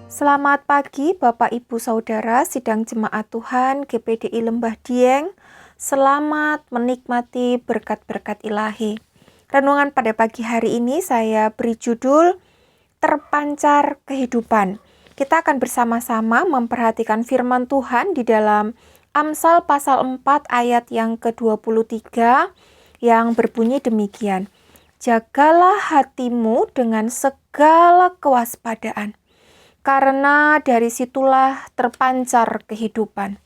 Selamat pagi Bapak Ibu Saudara sidang jemaat Tuhan GPDI Lembah Dieng. Selamat menikmati berkat-berkat ilahi. Renungan pada pagi hari ini saya beri judul Terpancar Kehidupan. Kita akan bersama-sama memperhatikan firman Tuhan di dalam Amsal pasal 4 ayat yang ke-23 yang berbunyi demikian. Jagalah hatimu dengan segala kewaspadaan, karena dari situlah terpancar kehidupan.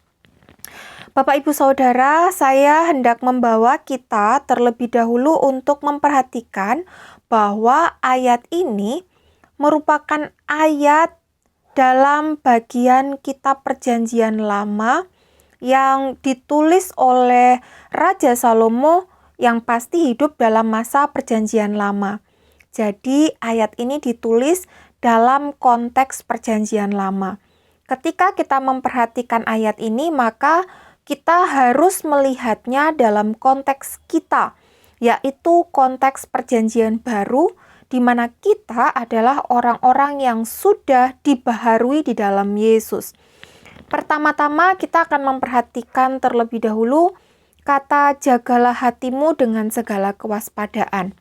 Bapak Ibu Saudara, saya hendak membawa kita terlebih dahulu untuk memperhatikan bahwa ayat ini merupakan ayat dalam bagian kitab Perjanjian Lama yang ditulis oleh Raja Salomo yang pasti hidup dalam masa Perjanjian Lama. Jadi ayat ini ditulis dalam konteks Perjanjian Lama. Ketika kita memperhatikan ayat ini, maka kita harus melihatnya dalam konteks kita, yaitu konteks Perjanjian Baru, di mana kita adalah orang-orang yang sudah dibaharui di dalam Yesus. Pertama-tama kita akan memperhatikan terlebih dahulu kata jagalah hatimu dengan segala kewaspadaan.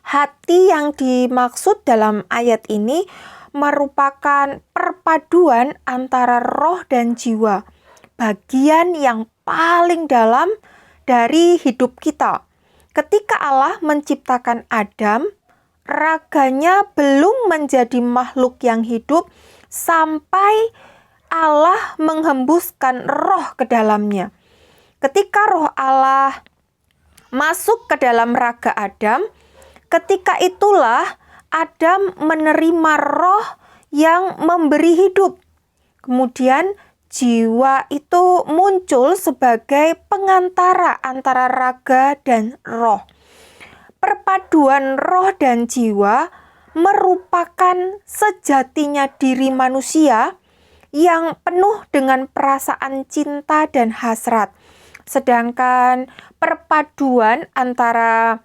Hati yang dimaksud dalam ayat ini merupakan perpaduan antara roh dan jiwa, bagian yang paling dalam dari hidup kita. Ketika Allah menciptakan Adam, raganya belum menjadi makhluk yang hidup sampai Allah menghembuskan roh ke dalamnya. Ketika roh Allah masuk ke dalam raga Adam, ketika itulah Adam menerima roh yang memberi hidup. Kemudian jiwa itu muncul sebagai pengantara antara raga dan roh. Perpaduan roh dan jiwa merupakan sejatinya diri manusia yang penuh dengan perasaan cinta dan hasrat. Sedangkan perpaduan antara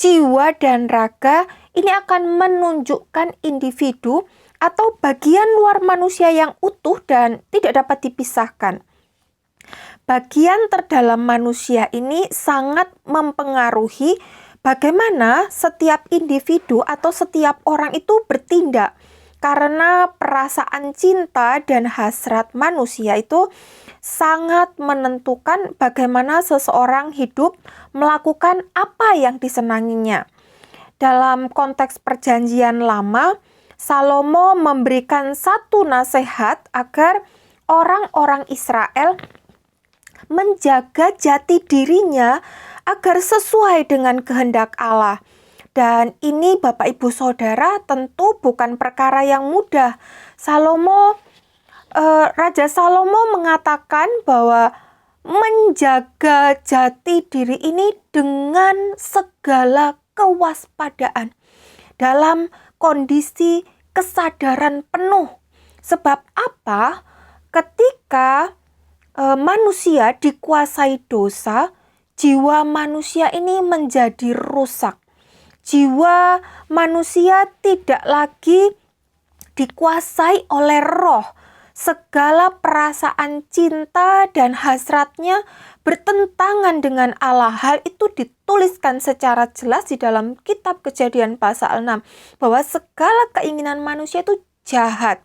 jiwa dan raga ini akan menunjukkan individu atau bagian luar manusia yang utuh dan tidak dapat dipisahkan. Bagian terdalam manusia ini sangat mempengaruhi bagaimana setiap individu atau setiap orang itu bertindak. Karena perasaan cinta dan hasrat manusia itu sangat menentukan bagaimana seseorang hidup melakukan apa yang disenanginya. Dalam konteks Perjanjian Lama, Salomo memberikan satu nasihat agar orang-orang Israel menjaga jati dirinya agar sesuai dengan kehendak Allah. Dan ini Bapak Ibu Saudara tentu bukan perkara yang mudah. Raja Salomo mengatakan bahwa menjaga jati diri ini dengan segala kewaspadaan dalam kondisi kesadaran penuh. Sebab apa? Ketika manusia dikuasai dosa, jiwa manusia ini menjadi rusak. Jiwa manusia tidak lagi dikuasai oleh roh. Segala perasaan cinta dan hasratnya bertentangan dengan Allah. Hal itu dituliskan secara jelas di dalam kitab Kejadian pasal 6. Bahwa segala keinginan manusia itu jahat.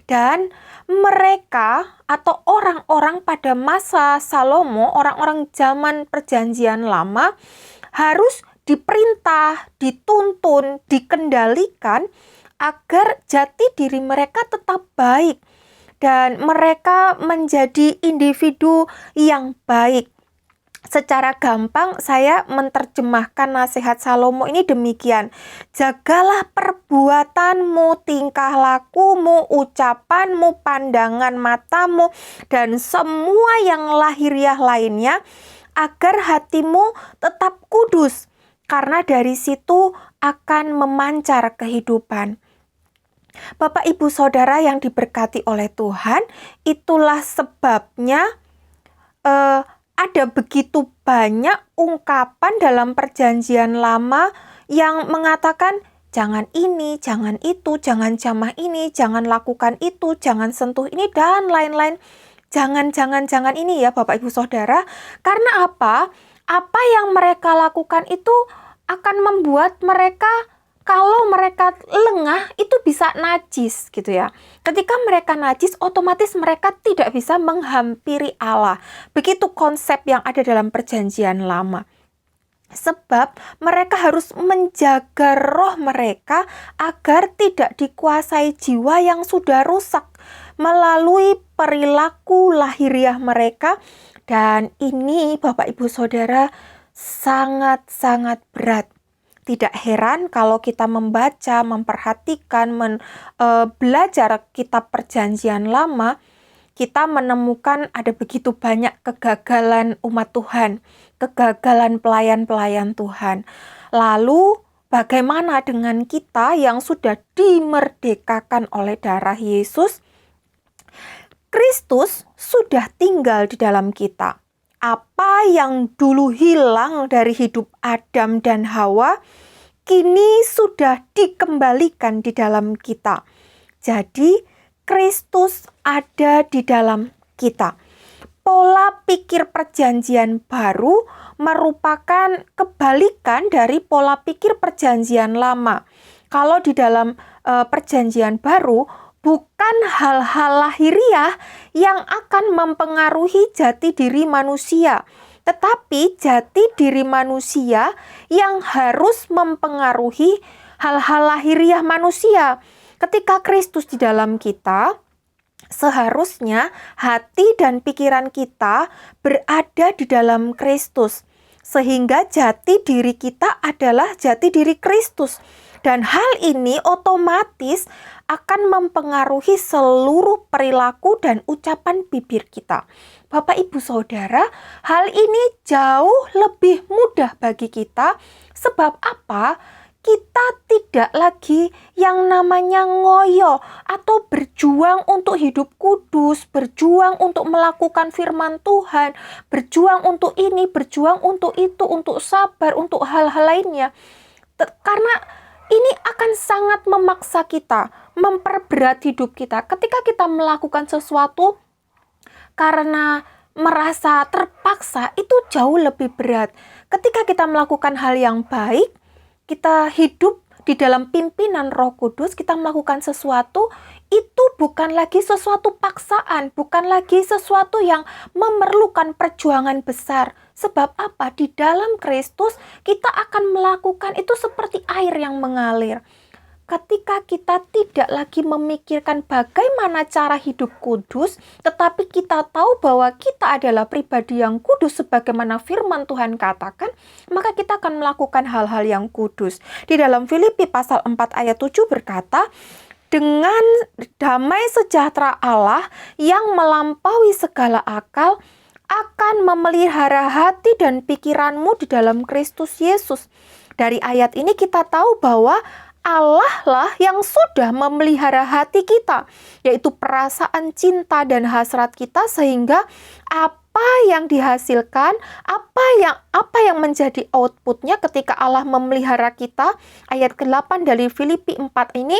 Dan mereka atau orang-orang pada masa Salomo, orang-orang zaman Perjanjian Lama, harus diperintah, dituntun, dikendalikan agar jati diri mereka tetap baik dan mereka menjadi individu yang baik. Secara gampang saya menerjemahkan nasihat Salomo ini demikian. Jagalah perbuatanmu, tingkah lakumu, ucapanmu, pandangan matamu, dan semua yang lahiriah lainnya agar hatimu tetap kudus. Karena dari situ akan memancar kehidupan. Bapak Ibu Saudara yang diberkati oleh Tuhan, itulah sebabnya ada begitu banyak ungkapan dalam Perjanjian Lama yang mengatakan jangan ini, jangan itu, jangan jamah ini, jangan lakukan itu, jangan sentuh ini, dan lain-lain. Jangan ini ya Bapak Ibu Saudara. Karena apa? Apa yang mereka lakukan itu akan membuat mereka, kalau mereka lengah itu bisa najis gitu ya. Ketika mereka najis, otomatis mereka tidak bisa menghampiri Allah. Begitu konsep yang ada dalam Perjanjian Lama. Sebab mereka harus menjaga roh mereka agar tidak dikuasai jiwa yang sudah rusak melalui perilaku lahiriah mereka. Dan ini Bapak Ibu Saudara sangat-sangat berat. Tidak heran kalau kita membaca, memperhatikan, belajar kitab Perjanjian Lama, kita menemukan ada begitu banyak kegagalan umat Tuhan, kegagalan pelayan-pelayan Tuhan. Lalu bagaimana dengan kita yang sudah dimerdekakan oleh darah Yesus? Kristus sudah tinggal di dalam kita. Apa yang dulu hilang dari hidup Adam dan Hawa, kini sudah dikembalikan di dalam kita. Jadi, Kristus ada di dalam kita. Pola pikir Perjanjian Baru merupakan kebalikan dari pola pikir Perjanjian Lama. Kalau di dalam Perjanjian Baru, bukan hal-hal lahiriah yang akan mempengaruhi jati diri manusia, tetapi jati diri manusia yang harus mempengaruhi hal-hal lahiriah manusia. Ketika Kristus di dalam kita, seharusnya hati dan pikiran kita berada di dalam Kristus, sehingga jati diri kita adalah jati diri Kristus. Dan hal ini otomatis akan mempengaruhi seluruh perilaku dan ucapan bibir kita. Bapak Ibu Saudara, hal ini jauh lebih mudah bagi kita. Sebab apa? Kita tidak lagi yang namanya ngoyo atau berjuang untuk hidup kudus, berjuang untuk melakukan firman Tuhan, berjuang untuk ini, berjuang untuk itu, untuk sabar, untuk hal-hal lainnya. Karena ini akan sangat memaksa kita, memperberat hidup kita. Ketika kita melakukan sesuatu karena merasa terpaksa, itu jauh lebih berat. Ketika kita melakukan hal yang baik, kita hidup di dalam pimpinan Roh Kudus, kita melakukan sesuatu, itu bukan lagi sesuatu paksaan, bukan lagi sesuatu yang memerlukan perjuangan besar. Sebab apa? Di dalam Kristus kita akan melakukan itu seperti air yang mengalir. Ketika kita tidak lagi memikirkan bagaimana cara hidup kudus, tetapi kita tahu bahwa kita adalah pribadi yang kudus sebagaimana firman Tuhan katakan, maka kita akan melakukan hal-hal yang kudus. Di dalam Filipi pasal 4 ayat 7 berkata, dengan damai sejahtera Allah yang melampaui segala akal, akan memelihara hati dan pikiranmu di dalam Kristus Yesus. Dari ayat ini kita tahu bahwa Allah lah yang sudah memelihara hati kita, yaitu perasaan cinta dan hasrat kita, sehingga apa yang dihasilkan, apa yang menjadi outputnya ketika Allah memelihara kita. Ayat ke-8 dari Filipi 4 ini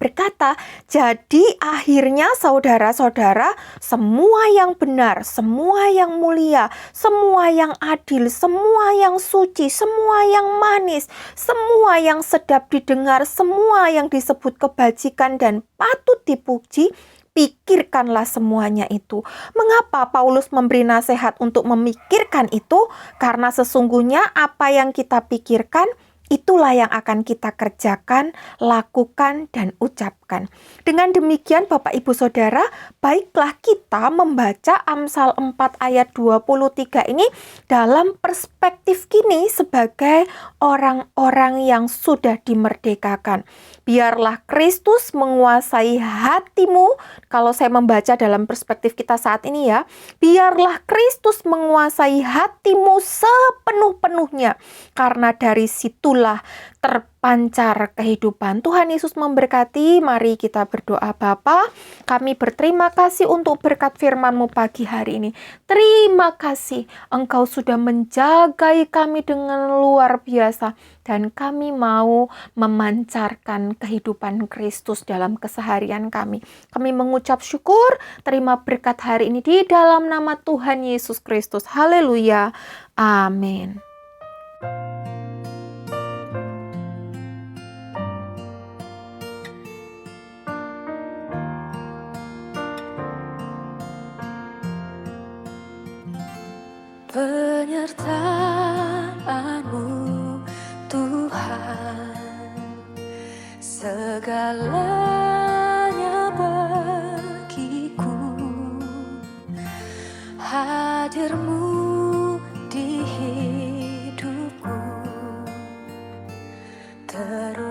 berkata, jadi akhirnya saudara-saudara, semua yang benar, semua yang mulia, semua yang adil, semua yang suci, semua yang manis, semua yang sedap didengar, semua yang disebut kebajikan dan patut dipuji, pikirkanlah semuanya itu. Mengapa Paulus memberi nasihat untuk memikirkan itu? Karena sesungguhnya apa yang kita pikirkan, itulah yang akan kita kerjakan, lakukan, dan ucapkan. Dengan demikian Bapak Ibu Saudara, baiklah kita membaca Amsal 4 ayat 23 ini dalam perspektif kini sebagai orang-orang yang sudah dimerdekakan. Biarlah Kristus menguasai hatimu. Kalau saya membaca dalam perspektif kita saat ini ya, biarlah Kristus menguasai hatimu sepenuh-penuhnya. Karena dari situ disitulah terpancar kehidupan. Tuhan Yesus memberkati. Mari kita berdoa. Bapa, kami berterima kasih untuk berkat firman-Mu pagi hari ini. Terima kasih Engkau sudah menjagai kami dengan luar biasa, dan kami mau memancarkan kehidupan Kristus dalam keseharian kami. Kami mengucap syukur, terima berkat hari ini di dalam nama Tuhan Yesus Kristus. Haleluya. Amin. Penyertaan-Mu Tuhan, segalanya bagiku. Hadir-Mu di hidupku, terus